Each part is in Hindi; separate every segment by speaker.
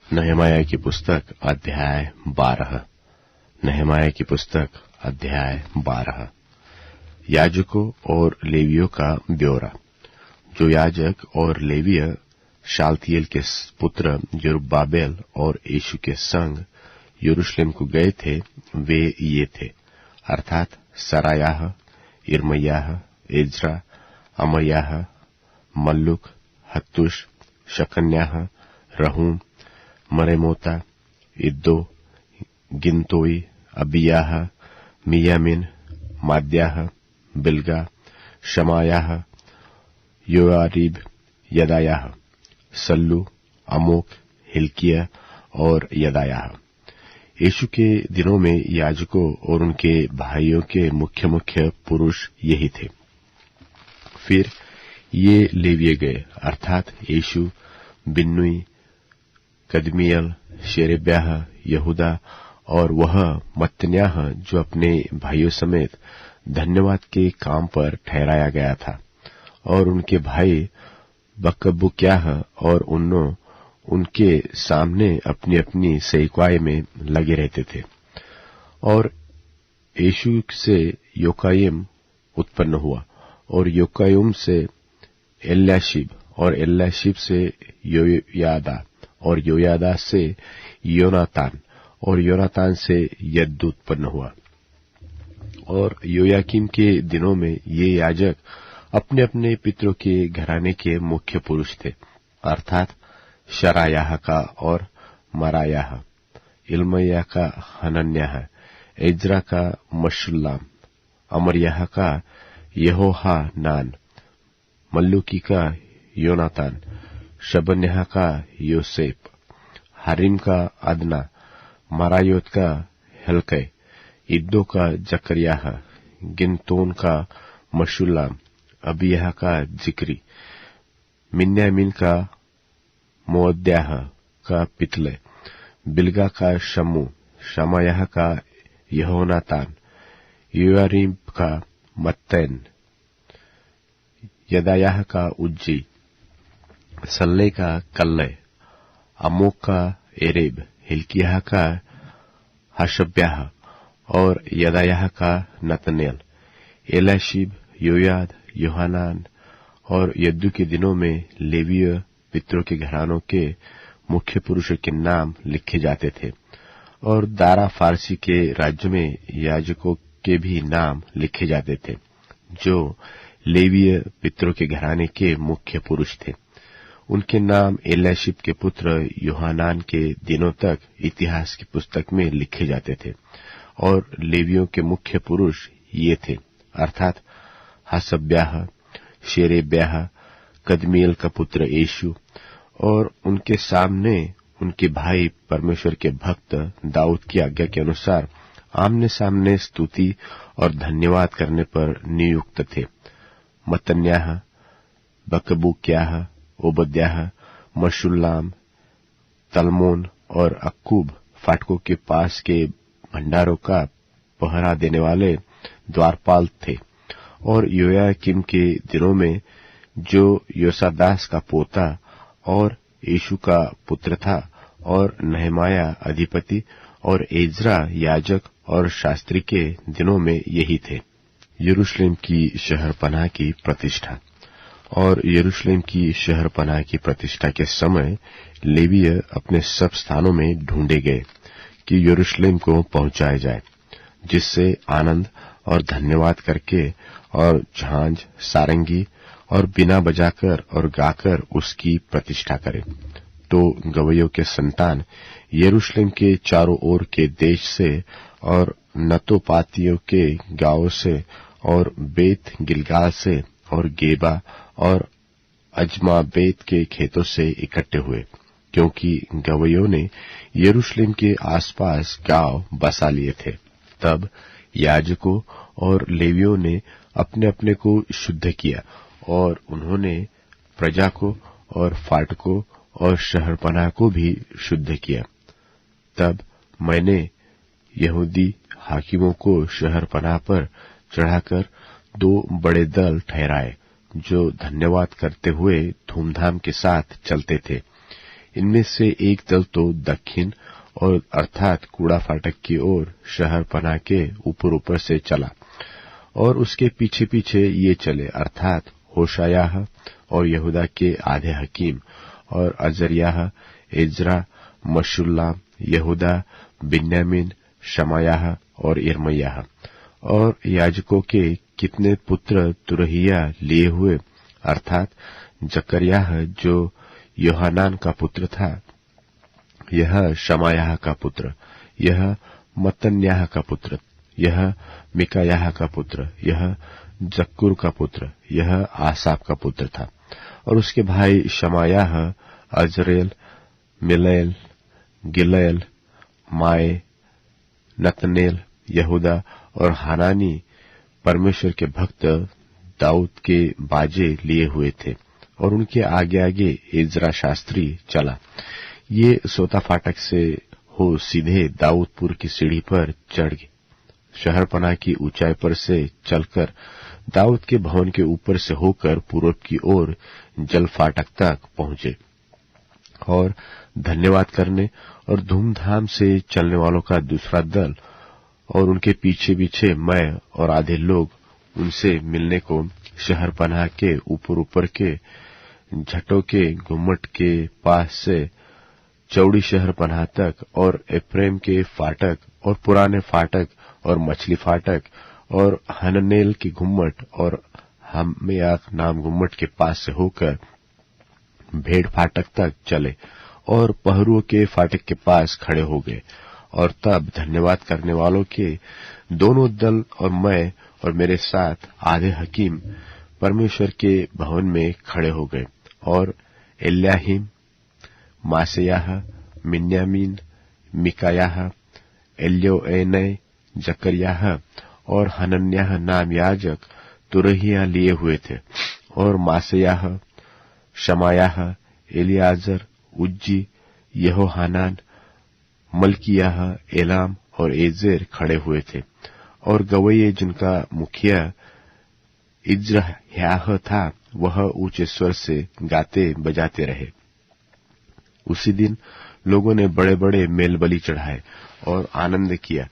Speaker 1: नहमाया की पुस्तक अध्याय 12। नहमाया की पुस्तक अध्याय 12। याजकों और लेवियों का ब्यौरा। जो याजक और लेवीय शालतियेल के पुत्र यरुब्बाबेल और यीशु के संग यरूशलेम को गए थे, वे ये थे, अर्थात सरायाह, यिर्मयाह, Ezra, अमर्याह, मल्लुक, हत्तुश, शकन्याह, रहूम, मरेमोता, इद्दो, गिनतोई, अबियाह, मियामिन, माद्याह, बिल्गा, शमायाह, योआरीब, Jedaiah, Sallu, Amok, Hilkiah और यदायाह। यीशु के दिनों में याजकों और उनके भाइयों के मुख्य मुख्य पुरुष यही थे। फिर ये लेविये गए, अर्थात यीशु, बिन्नुई, कदमियल, शेरेब्याह, यहूदा और वह मत्तन्याह जो अपने भाइयों समेत धन्यवाद के काम पर ठहराया गया था, और उनके भाई बकबुक्याह और उन्नो उनके सामने अपनी अपनी सेवकाई में लगे रहते थे। और यीशु से योकायिम उत्पन्न हुआ, और योकायिम से एल्याशीब, और एल्याशीब से योयादा, और योयादा से योनातान, और योनातान से यद्दू उत्पन्न हुआ। और योयाकीम के दिनों में ये याजक अपने अपने पितरों के घराने के मुख्य पुरुष थे, अर्थात शरायाह का और मरायाह, इल्मयाह का हनन्याह, एज्रा का मशुल्लाम, अमर्याह का यहोहानान, मल्लुकी का योनातान, शबन्याह का योसेफ, हारिम का अदना, मरायोत का हल्कै, इद्दो का जकरियाह, गिनतोन का मशुल्लाम, अबियाह का जिक्री, मिन्यामिन का मोअद्याह का पितले, बिल्गा का शमू, शमायाह का यहोनातान, योआरीब का मत्तैन, यदायाह का उज्जी, सल्ले का कल्लै, अमोक का एरेब, हिल्कियाह का हशब्याह और यदायाह का नतनेल, एल्याशीब, योयाद, योहानान और यद्दू के दिनों में लेवीय पितरों के घरानों के मुख्य पुरुषों के नाम लिखे जाते थे। और दारा फारसी के राज्य में याजकों के भी नाम लिखे जाते थे, जो लेवीय पितरों के घराने के मुख्य पुरुष थे। उनके नाम एल्याशीब के पुत्र योहानान के दिनों तक इतिहास की पुस्तक में लिखे जाते थे। और लेवियों के मुख्य पुरुष ये थे, अर्थात हसब्याह, शेरेब्याह, कदमियल का पुत्र यीशु, और उनके सामने उनके भाई परमेश्वर के भक्त दाऊद की आज्ञा के अनुसार आमने सामने स्तुति और धन्यवाद करने पर नियुक्त थे। मत्तन्याह, बकबूक्याह, ओबद्याह, मशुल्लाम, तलमोन और अक्कूब फाटकों के पास के भंडारों का पहरा देने वाले द्वारपाल थे। और योयाकीम के दिनों में जो योसादास का पोता और यीशु का पुत्र था, और नहमाया अधिपति और एज्रा याजक और शास्त्री के दिनों में यही थे। यरूशलेम की शहरपनाह की प्रतिष्ठा। और यरूशलेम की शहरपनाह की प्रतिष्ठा के समय लेवीय अपने सब स्थानों में ढूंढे गए कि यरूशलेम को पहुंचाया जाए, जिससे आनंद और धन्यवाद करके और झांझ, सारंगी और बिना बजाकर और गाकर उसकी प्रतिष्ठा करें। तो गवैयों के संतान यरूशलेम के चारों ओर के देश से और नतोपातियों के गांवों से और बेत गिलगाल से और गेबा और अजमाबेत के खेतों से इकट्ठे हुए, क्योंकि गवैयों ने यरूशलेम के आसपास गांव बसा लिए थे। तब याजकों और लेवियों ने अपने अपने को शुद्ध किया, और उन्होंने प्रजा को और फाटकों और शहरपनाह को भी शुद्ध किया। तब मैंने यहूदी हाकिमों को शहरपनाह पर चढ़ाकर 2 बड़े दल ठहराए, जो धन्यवाद करते हुए धूमधाम के साथ चलते थे। इनमें से एक दल तो दक्षिण और अर्थात कूड़ा फाटक की ओर शहर पनाह के ऊपर से चला, और उसके पीछे पीछे ये चले, अर्थात होशायाह और यहूदा के आधे हकीम और अजर्याह, इज्रा, मशुल्लाम, यहूदा, बिन्यामीन, शमायाह और यिर्मयाह, और याजकों के कितने पुत्र तुरहिया लिए हुए, अर्थात जकर्याह जो योहानान का पुत्र था, यह शमायाह का पुत्र, यह मत्तन्याह का पुत्र, यह मिकायाह का पुत्र, यह जक्कुर का पुत्र, यह आसाप का पुत्र था। और उसके भाई शमायाह, अजरेल, मिलैल, गिलैल, माए, नतनेल, यहूदा और हानानी परमेश्वर के भक्त दाऊद के बाजे लिए हुए थे, और उनके आगे आगे इज्रा शास्त्री चला। ये सोता फाटक से हो सीधे दाऊदपुर की सीढ़ी पर चढ़ गए, शहर पनाह की ऊंचाई पर से चलकर दाऊद के भवन के ऊपर से होकर पूर्व की ओर जल फाटक तक पहुंचे, और धन्यवाद करने और धूमधाम से चलने वालों का दूसरा दल और उनके पीछे पीछे मैं और आधे लोग उनसे मिलने को शहर पनाह के ऊपर के झटों के गुम्मट के पास से चौड़ी शहर पनाह तक और एफ्रेम के फाटक और पुराने फाटक और मछली फाटक और हननेल की गुम्मट और हमेयाक नाम गुम्मट के पास से होकर भेड़ फाटक तक चले और पहरुओं के फाटक के पास खड़े हो गए। और तब धन्यवाद करने वालों के दोनों दल और मैं और मेरे साथ आधे हकीम परमेश्वर के भवन में खड़े हो गए, और एल्याहीम, मासेयाह, मिन्यामीन, मिकायाह, एल्योएनै, जकर्याह और हनन्याह नाम याजक तुरहिया लिए हुए थे, और मासेयाह, शमायाह, एलियाजर, उज्जी, यहोहानान, मल्कियाह, एलाम और एजेर खड़े हुए थे, और गवैये जिनका मुखिया इज्रह्याह था वह ऊंचे स्वर से गाते बजाते रहे। उसी दिन लोगों ने बड़े बड़े मेल बलि चढ़ाए और आनंद किया,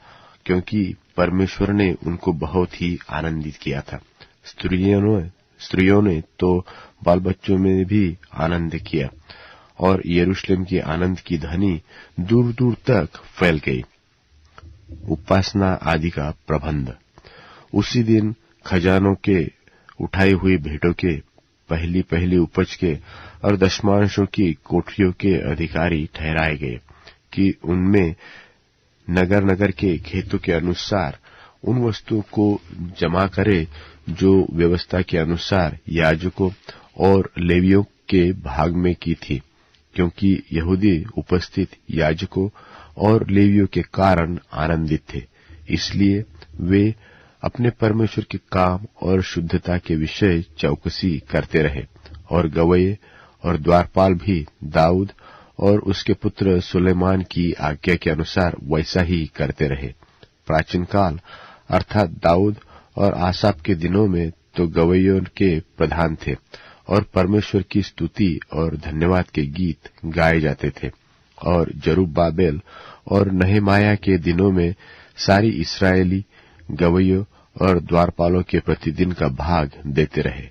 Speaker 1: क्योंकि परमेश्वर ने उनको बहुत ही आनंदित किया था। स्त्रियों ने तो बाल बच्चों में भी आनंद किया, और यरूशलेम की आनंद की ध्वनि दूर दूर तक फैल गई। उपासना आदि का प्रबंध। उसी दिन खजानों के उठाई हुई भेंटों के पहली पहली उपज के और दशमांशों की कोठरियों के अधिकारी ठहराए गए कि उनमें नगर नगर के खेतों के अनुसार उन वस्तुओं को जमा करे जो व्यवस्था के अनुसार याजकों और लेवियों के भाग में की थी, क्योंकि यहूदी उपस्थित याजकों और लेवियों के कारण आनंदित थे, इसलिए वे अपने परमेश्वर के काम और शुद्धता के विषय चौकसी करते रहे। और गवैये और द्वारपाल भी दाऊद और उसके पुत्र सुलेमान की आज्ञा के अनुसार वैसा ही करते रहे। प्राचीन काल अर्थात दाऊद और आसाप के दिनों में तो गवैयों के प्रधान थे, और परमेश्वर की स्तुति और धन्यवाद के गीत गाए जाते थे। और जरुब्बाबेल और नहमाया के दिनों में सारी इस्राएली गवैयों और द्वारपालों के प्रतिदिन का भाग देते रहे,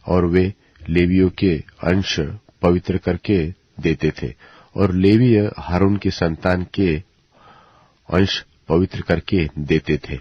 Speaker 1: और वे लेवियों के अंश पवित्र करके देते थे, और लेवीय हारून की संतान के अंश पवित्र करके देते थे।